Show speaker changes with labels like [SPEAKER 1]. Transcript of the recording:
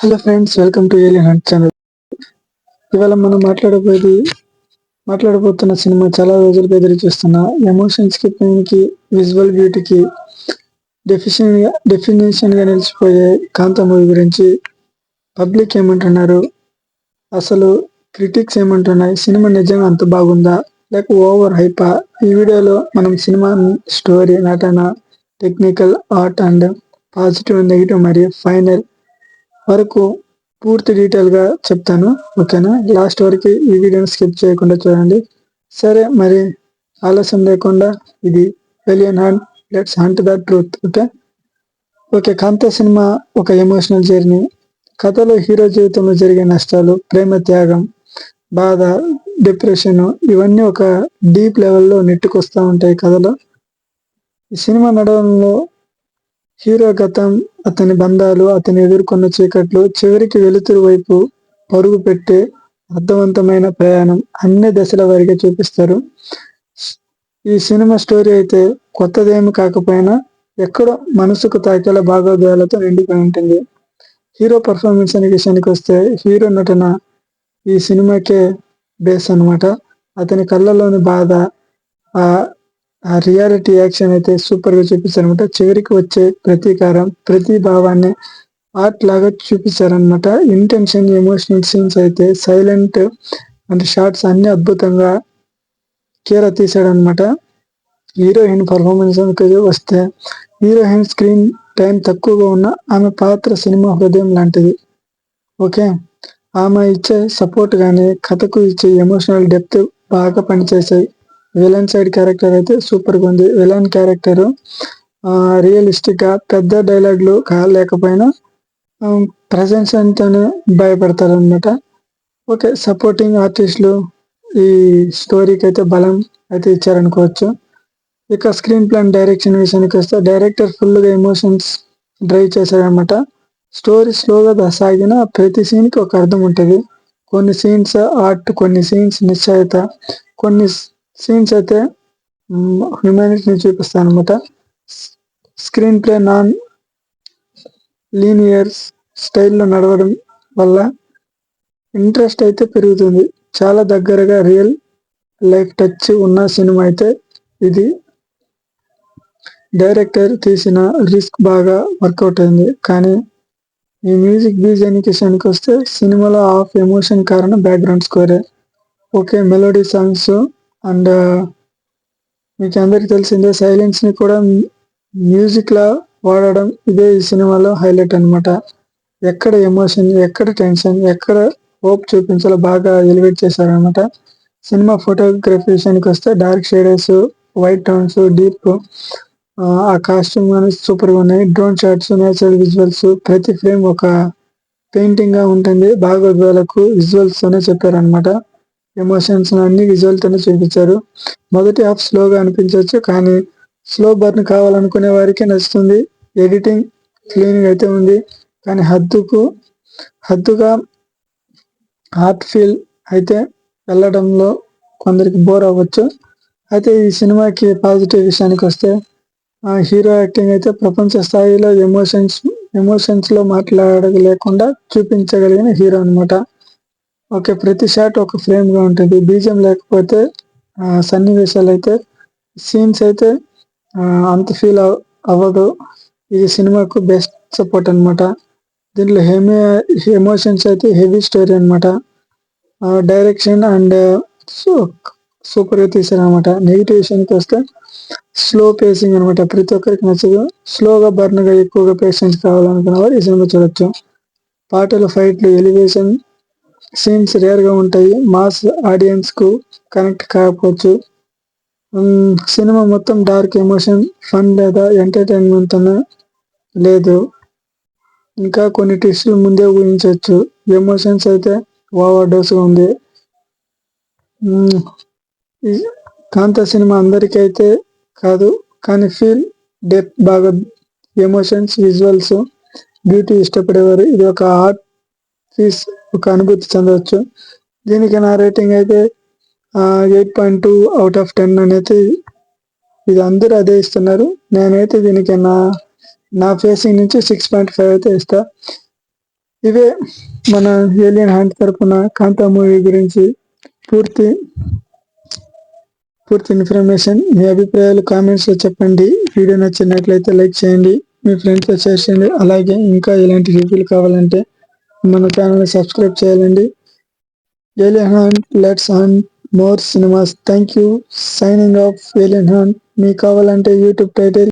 [SPEAKER 1] Hello friends, welcome to alien hunt channel. ఇవాళ మనం మాట్లాడబోతున్న cinema చాలా రోజులుగా ఎదురు చూస్తున్న ఎమోషన్స్ కి, పెయిన్ కి, విజువల్ బ్యూటీకి డెఫినేషన్ గా నిలిచిపోయే కాంత మూవీ గురించి పబ్లిక్ ఏమంటున్నారు, అసలు క్రిటిక్స్ ఏమంటున్నాయి, సినిమా నిజంగా అంత బాగుందా లేక ఓవర్ హైపా? ఈ వీడియోలో మనం సినిమా స్టోరీ, నటన, technical, art and positive, negative మరియు ఫైనల్ వరకు పూర్తి డీటెయిల్ గా చెప్తాను. ఓకేనా? లాస్ట్ వరకు ఈ వీడియోని స్కిప్ చేయకుండా చూడండి. సరే, మరి ఆలస్యం లేకుండా ఇది alien hunt, let's hunt the truth. Okay, Kantha cinema ఒక ఎమోషనల్ జర్నీ. కథలో హీరో జీవితంలో జరిగే నష్టాలు, ప్రేమ, త్యాగం, బాధ, డిప్రెషన్ ఇవన్నీ ఒక డీప్ లెవెల్లో నెట్టుకొస్తూ ఉంటాయి కథలో. ఈ సినిమా నడవడంలో హీరో గతం, అతని బంధాలు, అతని ఎదుర్కొన్న చీకట్లు, చివరికి వెలుతురు వైపు పరుగు పెట్టే అర్థవంతమైన ప్రయాణం అన్ని దశల వారిగా చూపిస్తారు. ఈ సినిమా స్టోరీ అయితే కొత్తదేమి కాకపోయినా ఎక్కడో మనసుకు తాకేలా భాగోద్వేగాలతో నిండిపోయి ఉంటుంది. హీరో పర్ఫార్మెన్స్ అనే విషయానికి వస్తే, హీరో నటన ఈ సినిమాకే బేస్ అన్నమాట. అతని కళ్ళలోని బాధ, ఆ రియాలిటీ యాక్షన్ అయితే సూపర్ గా చూపించారనమాట. చివరికి వచ్చే ప్రతీకారం, ప్రతి భావాన్ని ఆర్ట్ లాగా చూపించారనమాట. ఇంటెన్షన్, ఎమోషనల్ సీన్స్ అయితే సైలెంట్ అండ్ షార్ట్స్ అన్ని అద్భుతంగా కేర్ తీశాడనమాట. హీరోయిన్ పర్ఫార్మెన్స్ వస్తే, హీరోయిన్ స్క్రీన్ టైం తక్కువగా ఉన్న ఆమె పాత్ర సినిమా హృదయం లాంటిది. ఓకే, ఆమె ఇచ్చే సపోర్ట్ కానీ, కథకు ఇచ్చే ఎమోషనల్ డెప్త్ బాగా పనిచేసాయి. విలన్ సైడ్ క్యారెక్టర్ అయితే సూపర్ గా ఉంది. విలన్ క్యారెక్టర్ రియలిస్టిక్ గా, పెద్ద డైలాగ్లు లేకపోయినా ప్రజెన్స్ అంతానే భయపడతారు అనమాట. ఓకే, సపోర్టింగ్ ఆర్టిస్టులు ఈ స్టోరీకి అయితే బలం అయితే ఇచ్చారనుకోవచ్చు. ఇక స్క్రీన్ ప్లాన్, డైరెక్షన్ విషయానికి వస్తే, డైరెక్టర్ ఫుల్ గా ఎమోషన్స్ డ్రైవ్ చేశారనమాట. స్టోరీ స్లోగా సాగిన ప్రతి సీన్ కి ఒక అర్థం ఉంటుంది. కొన్ని సీన్స్ ఆర్ట్, కొన్ని సీన్స్ నిశ్చయత, కొన్ని సీన్స్ అయితే హ్యూమానిటీని చూపిస్తాను అనమాట. స్క్రీన్ ప్లే నాన్ లీనియర్ స్టైల్లో నడవడం వల్ల ఇంట్రెస్ట్ అయితే పెరుగుతుంది. చాలా దగ్గరగా రియల్ లైఫ్ టచ్ ఉన్న సినిమా అయితే ఇది. డైరెక్టర్ తీసిన రిస్క్ బాగా వర్కౌట్ అయింది. కానీ ఈ మ్యూజిక్ విషయానికి వస్తే, సినిమాలో ఆఫ్ ఎమోషన్ కారణం బ్యాక్గ్రౌండ్ స్కోరే. ఓకే, మెలోడీ సాంగ్స్ అండ్ మీకు అందరికి తెలిసిందే, సైలెన్స్ ని కూడా మ్యూజిక్ లా వాడడం ఇదే ఈ సినిమాలో హైలైట్ అనమాట. ఎక్కడ ఎమోషన్, ఎక్కడ టెన్షన్, ఎక్కడ హోప్ చూపించాలో బాగా ఎలివేట్ చేశారనమాట. సినిమా ఫోటోగ్రఫీ విషయానికి వస్తే, dark shaders, white tones, deep ఆ కాస్ట్యూమ్ అనేది సూపర్ గా ఉన్నాయి. డ్రోన్ షాట్స్, నేచురల్ విజువల్స్, ప్రతి ఫ్రేమ్ ఒక పెయింటింగ్ గా ఉంటుంది. భాగోద్వేలకు విజువల్స్ తోనే చెప్పారనమాట. ఎమోషన్స్ అన్ని విజువల్ తోనే చూపించారు. మొదటి హాఫ్ స్లోగా అనిపించవచ్చు, కానీ స్లో బర్న్ కావాలనుకునే వారికి నచ్చుతుంది. ఎడిటింగ్ క్లీన్ అయితే ఉంది, కానీ హద్దుగా హార్ట్ ఫీల్ అయితే వెళ్ళడంలో కొందరికి బోర్ అవ్వచ్చు. అయితే ఈ సినిమాకి పాజిటివ్ విషయానికి వస్తే, హీరో యాక్టింగ్ అయితే ప్రపంచ స్థాయిలో ఎమోషన్స్ లో మాట్లాడలేకుండా చూపించగలిగిన హీరో అనమాట. ఓకే, ప్రతి షాట్ ఒక ఫ్రేమ్ గా ఉంటుంది. బీజం లేకపోతే సన్నివేశాలు అయితే, సీన్స్ అయితే అంత ఫీల్ అవ్వదు. ఇది సినిమాకు బెస్ట్ సపోర్ట్ అనమాట. దీంట్లో ఎమోషన్స్ అయితే హెవీ స్టోరీ అనమాట. డైరెక్షన్ అండ్ సూపర్ గా తీసారనమాట. నెగిటివ్ విషయానికి వస్తే, స్లో పేసింగ్ అనమాట. ప్రతి ఒక్కరికి నచ్చదు. స్లోగా బర్న్ గా, ఎక్కువగా పేషెన్స్ కావాలనుకున్న వారు ఈ సినిమా చూడొచ్చు. పాటలు, ఫైట్లు, ఎలివేషన్ సీన్స్ రేర్ గా ఉంటాయి. మాస్ ఆడియన్స్ కు కనెక్ట్ కాకపోవచ్చు. సినిమా మొత్తం డార్క్ ఎమోషన్, ఫన్ లేదా ఎంటర్టైన్మెంట్ లేదు. ఇంకా కొన్ని ట్విస్టులు ముందే ఊహించవచ్చు. ఎమోషన్స్ అయితే ఓవర్ డోస్ గా ఉంది. కాంతా సినిమా అందరికీ అయితే కాదు, కానీ ఫీల్, డెప్త్ బాగా, ఎమోషన్స్, విజువల్స్, బ్యూటీ ఇష్టపడేవారు ఇది ఒక ఆర్ట్ పీస్, ఒక అనుభూతి చెందవచ్చు. దీనికి నా రేటింగ్ అయితే 8.2/10 అనేది. ఇది అందరూ అదే ఇస్తున్నారు. నేనైతే దీనికి నా ఫేసింగ్ నుంచి 6.5 అయితే ఇస్తా. ఇవే మన ఏలియన్ హ్యాండ్ తరపున కాంతా మూవీ గురించి పూర్తి ఇన్ఫర్మేషన్. మీ అభిప్రాయాలు కామెంట్స్ లో చెప్పండి. వీడియో నచ్చినట్లయితే లైక్ చేయండి, మీ ఫ్రెండ్స్ తో షేర్ చేయండి. అలాగే ఇంకా ఇలాంటి రివ్యూలు కావాలంటే మన ఛానల్ సబ్స్క్రైబ్ చేయాలండి. Alien hand, let's hand more cinemas. Thank you. Signing off alien hand. మీకు కావాలంటే యూట్యూబ్ టైటిల్